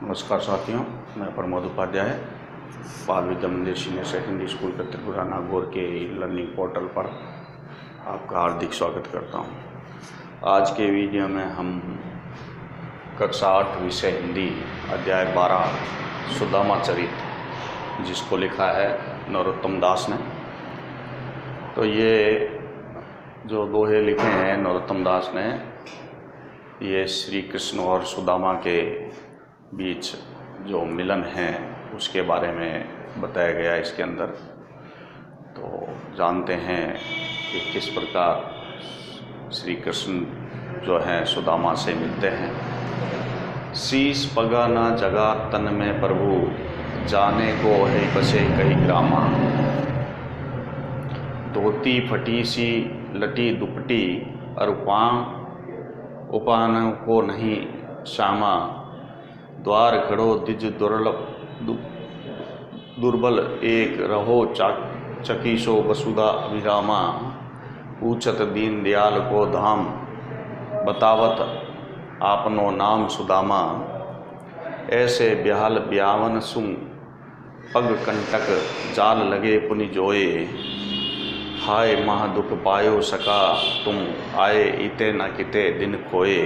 नमस्कार साथियों, मैं प्रमोद उपाध्याय बाल विद्या मंदिर सीनियर सेकेंडरी स्कूल का त्रिपुरा नागौर के लर्निंग पोर्टल पर आपका हार्दिक स्वागत करता हूं। आज के वीडियो में हम कक्षा 8 विषय हिंदी अध्याय 12 सुदामा चरित, जिसको लिखा है नरोत्तम दास ने। तो ये जो दोहे लिखे हैं नरोत्तम दास ने, ये श्री कृष्ण और सुदामा के बीच जो मिलन है उसके बारे में बताया गया है इसके अंदर। तो जानते हैं कि किस प्रकार श्री कृष्ण जो हैं सुदामा से मिलते हैं। शीस पगा ना जगा तन में प्रभु, जाने को है बसे कई ग्रामा। धोती फटी सी लटी दुपटी, उपान को नहीं श्यामा। द्वार खड़ो द्विज दुर्बल, एक रहो चकीसो वसुधा अभिरामा। पूछत दीन दयाल को धाम, बतावत आपनो नाम सुदामा। ऐसे ब्याहल ब्यावन सुन, पग कंटक जाल लगे पुनि जोए। हाय महा दुख पायो सका तुम, आए इते न किते दिन खोए।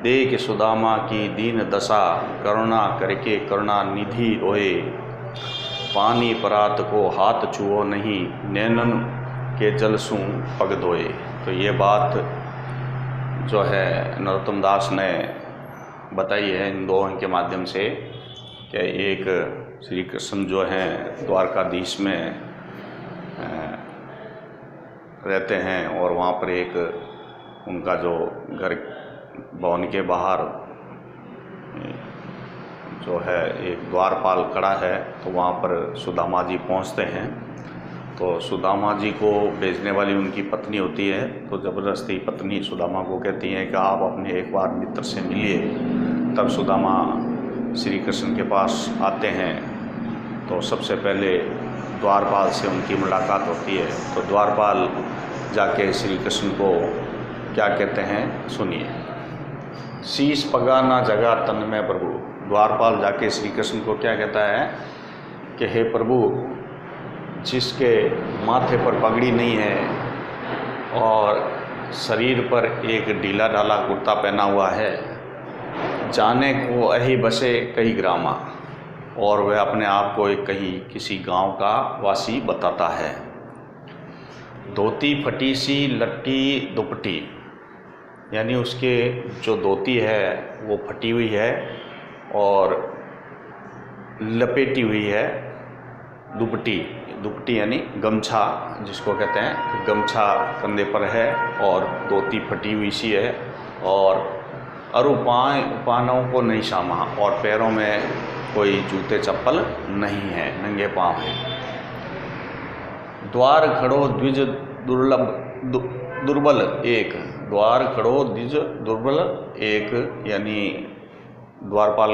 देख सुदामा की दीन दशा, करुणा करके करुणा निधि रोए। पानी परात को हाथ छुओ नहीं, नैनन के जल सूं पग धोए। तो ये बात जो है नरोत्तम दास ने बताई है इन दोहों के माध्यम से कि एक श्री कृष्ण जो हैं द्वारकाधीश में रहते हैं और वहाँ पर एक उनका जो घर भवन के बाहर जो है एक द्वारपाल खड़ा है। तो वहाँ पर सुदामा जी पहुँचते हैं। तो सुदामा जी को भेजने वाली उनकी पत्नी होती है। तो ज़बरदस्ती पत्नी सुदामा को कहती है कि आप अपने एक बार मित्र से मिलिए। तब सुदामा श्री कृष्ण के पास आते हैं। तो सबसे पहले द्वारपाल से उनकी मुलाकात होती है। तो द्वारपाल जाके श्री कृष्ण को क्या कहते हैं सुनिए। शीश पगा ना जगा तन में प्रभु। द्वारपाल जाके श्री कृष्ण को क्या कहता है कि हे प्रभु, जिसके माथे पर पगड़ी नहीं है और शरीर पर एक ढीला ढाला कुर्ता पहना हुआ है, जाने को अही बसे कई ग्रामा, और वह अपने आप को एक कहीं किसी गांव का वासी बताता है। धोती फटी सी लट्टी दुपटी, यानी उसके जो धोती है वो फटी हुई है और लपेटी हुई है। दुपटी यानी गमछा जिसको कहते हैं, गमछा कंधे पर है और धोती फटी हुई सी है। और उपानों को नहीं शामा, और पैरों में कोई जूते चप्पल नहीं है, नंगे पाँव हैं। द्वार खड़ो द्विज दुर्बल एक, द्वार खड़ो द्विज दुर्बल एक, यानी द्वारपाल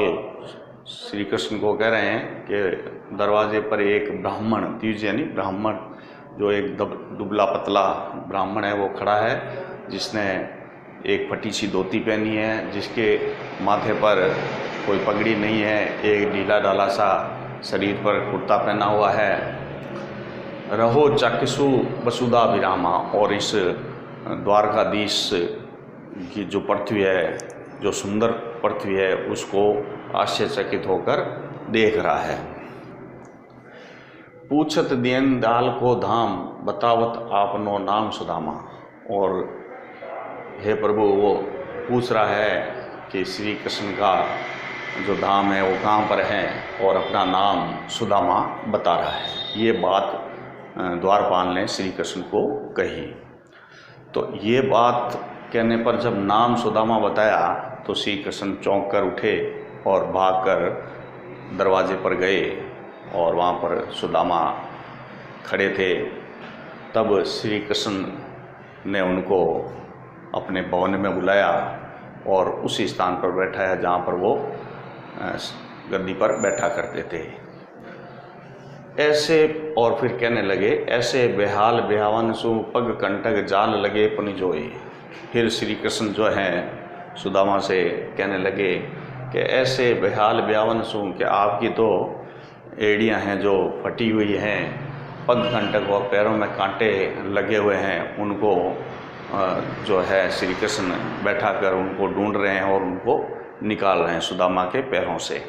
श्री कृष्ण को कह रहे हैं कि दरवाजे पर एक ब्राह्मण, द्विज यानी ब्राह्मण, जो एक दुबला पतला ब्राह्मण है वो खड़ा है, जिसने एक फटी सी धोती पहनी है, जिसके माथे पर कोई पगड़ी नहीं है, एक ढीला ढाला सा शरीर पर कुर्ता पहना हुआ है। रहो चक्षु वसुधा विरामा, और इस द्वारकाधीश की जो पृथ्वी है, जो सुंदर पृथ्वी है, उसको आश्चर्यचकित होकर देख रहा है। पूछत दीन दयाल को धाम, बतावत आपनो नाम सुदामा। और हे प्रभु, वो पूछ रहा है कि श्री कृष्ण का जो धाम है वो कहाँ पर है, और अपना नाम सुदामा बता रहा है। ये बात द्वारपाल ने श्री कृष्ण को कही। तो ये बात कहने पर जब नाम सुदामा बताया तो श्री कृष्ण चौंक कर उठे और भागकर दरवाजे पर गए, और वहाँ पर सुदामा खड़े थे। तब श्री कृष्ण ने उनको अपने भवन में बुलाया और उसी स्थान पर बैठाया जहाँ पर वो गद्दी पर बैठा करते थे। ऐसे, और फिर कहने लगे, ऐसे बेहाल ब्यावन सु पग कंटक जाल लगे पुनि जोए। फिर श्री कृष्ण जो हैं सुदामा से कहने लगे कि ऐसे बेहाल ब्यावन सूं कि आपकी तो एड़ियाँ हैं जो फटी हुई हैं, पग कंटक और पैरों में कांटे लगे हुए हैं, उनको जो है श्री कृष्ण बैठा कर उनको ढूंढ रहे हैं और उनको निकाल रहे हैं सुदामा के पैरों से।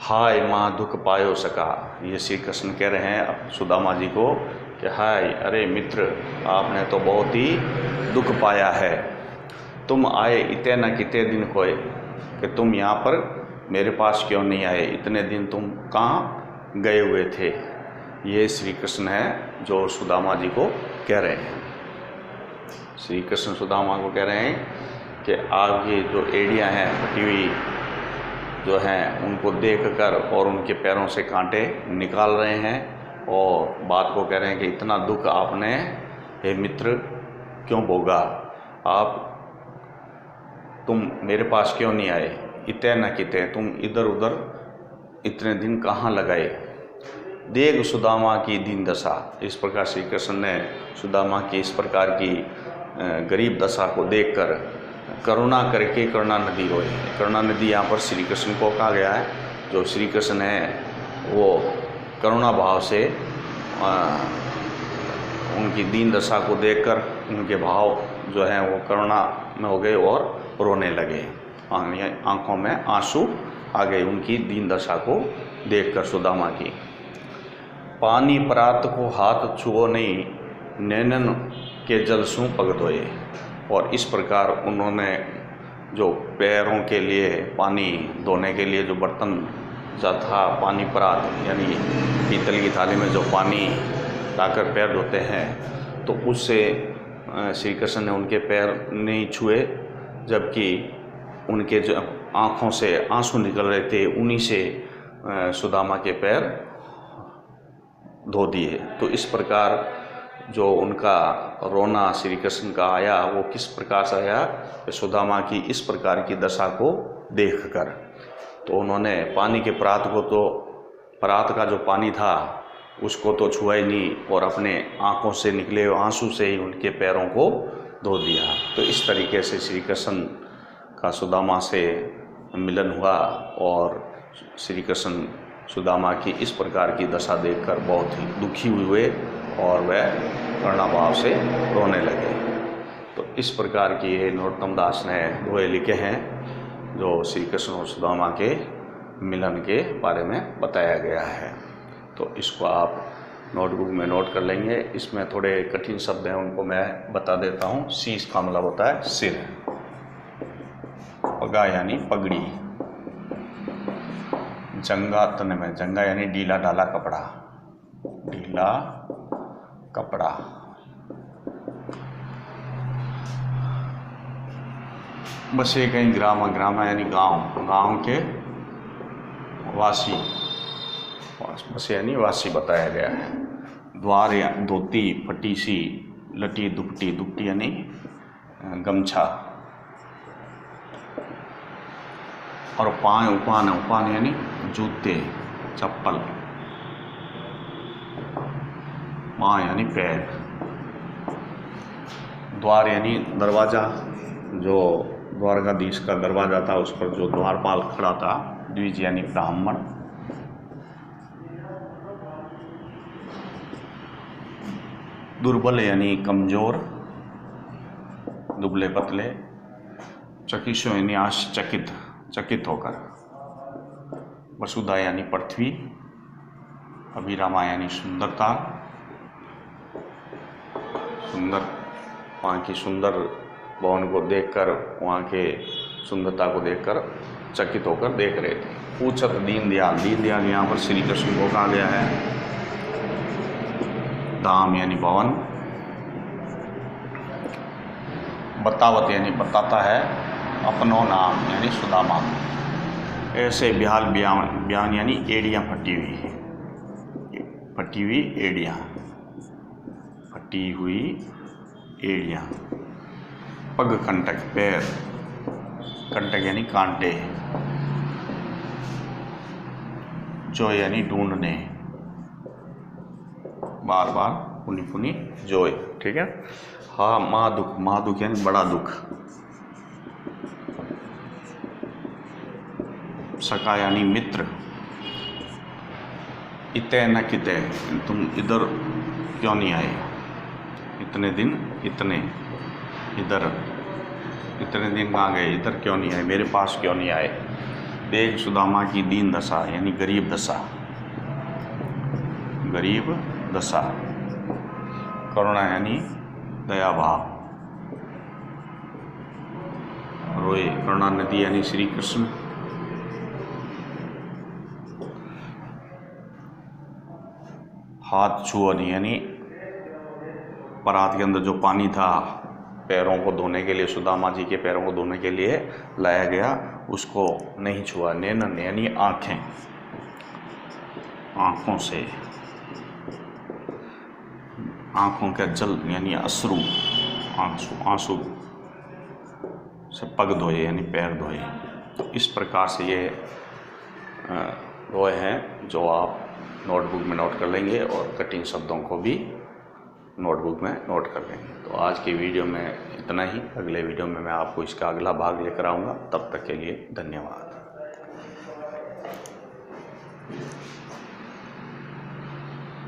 हाय माँ दुख पायो सका, ये श्री कृष्ण कह रहे हैं सुदामा जी को कि हाय, अरे मित्र, आपने तो बहुत ही दुख पाया है। तुम आए इतने न कितने दिन होए, कि तुम यहाँ पर मेरे पास क्यों नहीं आए, इतने दिन तुम कहाँ गए हुए थे। ये श्री कृष्ण है जो सुदामा जी को कह रहे हैं। श्री कृष्ण सुदामा को कह रहे हैं कि आपकी जो एड़ियाँ हैं फटी हुई जो हैं, उनको देखकर और उनके पैरों से कांटे निकाल रहे हैं, और बात को कह रहे हैं कि इतना दुख आपने हे मित्र क्यों भोगा, तुम मेरे पास क्यों नहीं आए, इतने न किते तुम इधर उधर इतने दिन कहाँ लगाए। देख सुदामा की दीन दशा, इस प्रकार श्री कृष्ण ने सुदामा की इस प्रकार की गरीब दशा को देखकर करुणा करके करुणा नदी रोए। करुणा नदी यहाँ पर श्री कृष्ण को कहा गया है। जो श्री कृष्ण है वो करुणा भाव से उनकी दीन दशा को देखकर उनके भाव जो हैं वो करुणा में हो गए और रोने लगे, आंखों में आंसू आ गए उनकी दीन दशा को देखकर सुदामा की। पानी परात को हाथ छुओ नहीं, नैनन के जल सूं पग धोए। और इस प्रकार उन्होंने जो पैरों के लिए पानी धोने के लिए जो बर्तन जो था पानी परात, यानी पीतल की थाली में जो पानी लाकर पैर धोते हैं, तो उससे श्री कृष्ण ने उनके पैर नहीं छुए, जबकि उनके जो आँखों से आंसू निकल रहे थे उन्हीं से सुदामा के पैर धो दिए। तो इस प्रकार जो उनका रोना श्री कृष्ण का आया वो किस प्रकार से आया, सुदामा की इस प्रकार की दशा को देखकर। तो उन्होंने पानी के परात को, तो परात का जो पानी था उसको तो छुआ ही नहीं, और अपने आँखों से निकले आंसू से ही उनके पैरों को धो दिया। तो इस तरीके से श्री कृष्ण का सुदामा से मिलन हुआ, और श्री कृष्ण सुदामा की इस प्रकार की दशा देखकर बहुत ही दुखी हुए और वह करुणा भाव से रोने लगे। तो इस प्रकार की ये नरोत्तम दास ने दोहे लिखे हैं जो श्री कृष्ण और सुदामा के मिलन के बारे में बताया गया है। तो इसको आप नोटबुक में नोट कर लेंगे। इसमें थोड़े कठिन शब्द हैं, उनको मैं बता देता हूँ। शीश का मतलब होता है सिर, पगा यानी पगड़ी, जंगा तन में, जंगा यानी ढीला ढाला कपड़ा, ढीला कपड़ा। बसे कहीं ग्राम, ग्राम यानी गांव, गांव के वासी, बसे यानी वासी बताया गया है। द्वार या धोती, फटी सी, लटी दुपटी, दुपटी यानी गमछा, और पाँव उपान, उपान यानी जूते चप्पल, पाँ यानी पैर, द्वार यानी दरवाज़ा, जो द्वारकाधीश का दरवाज़ा था उस पर जो द्वारपाल खड़ा था, द्विज यानी ब्राह्मण, दुर्बल यानी कमज़ोर, दुबले पतले, चकिशो यानी आश्चकित, चकित होकर, वसुधा यानी पृथ्वी, अभिरामा यानी सुंदरता, सुंदर, वहाँ की सुंदर भवन को देखकर, वहाँ के सुंदरता को देखकर चकित होकर देख रहे थे। पूछत दीन दयाल, दीन दयाल यहाँ पर श्री कृष्ण को कहा गया है। धाम यानी भवन, बतावत यानी बताता है, अपनो नाम यानी सुदामा। ऐसे बिहाल बयान यानी एड़ियाँ फटी हुई, फटी हुई एड़ियाँ, फटी हुई एड़ियाँ। पग कंटक पैर, कंटक यानी कांटे, जो यानी ढूंढने, बार बार पुनी पुनी जोय, ठीक है। हाँ महादुख, महादुख यानी बड़ा दुख। सखा यानी मित्र, इतने न किते, तुम इधर क्यों नहीं आए, इतने दिन, इतने इधर, इतने दिन कहाँ गए, इधर क्यों नहीं आए, मेरे पास क्यों नहीं आए। देख सुदामा की दीन दशा यानी गरीब दशा, गरीब दशा। करुणा यानी दया भाव, रोए, करुणा नदी यानी श्री कृष्ण। हाथ छुआ नहीं यानी परात के अंदर जो पानी था पैरों को धोने के लिए, सुदामा जी के पैरों को धोने के लिए लाया गया, उसको नहीं छुआ। नैनन यानी आँखें, आँखों से, आँखों का जल यानी अश्रु, आंसू, आंसू से पग धोए यानी पैर धोए। तो इस प्रकार से ये रोए हैं जो आप नोटबुक में नोट कर लेंगे और कठिन शब्दों को भी नोटबुक में नोट कर लेंगे। तो आज की वीडियो में इतना ही। अगले वीडियो में मैं आपको इसका अगला भाग लेकर आऊँगा। तब तक के लिए धन्यवाद।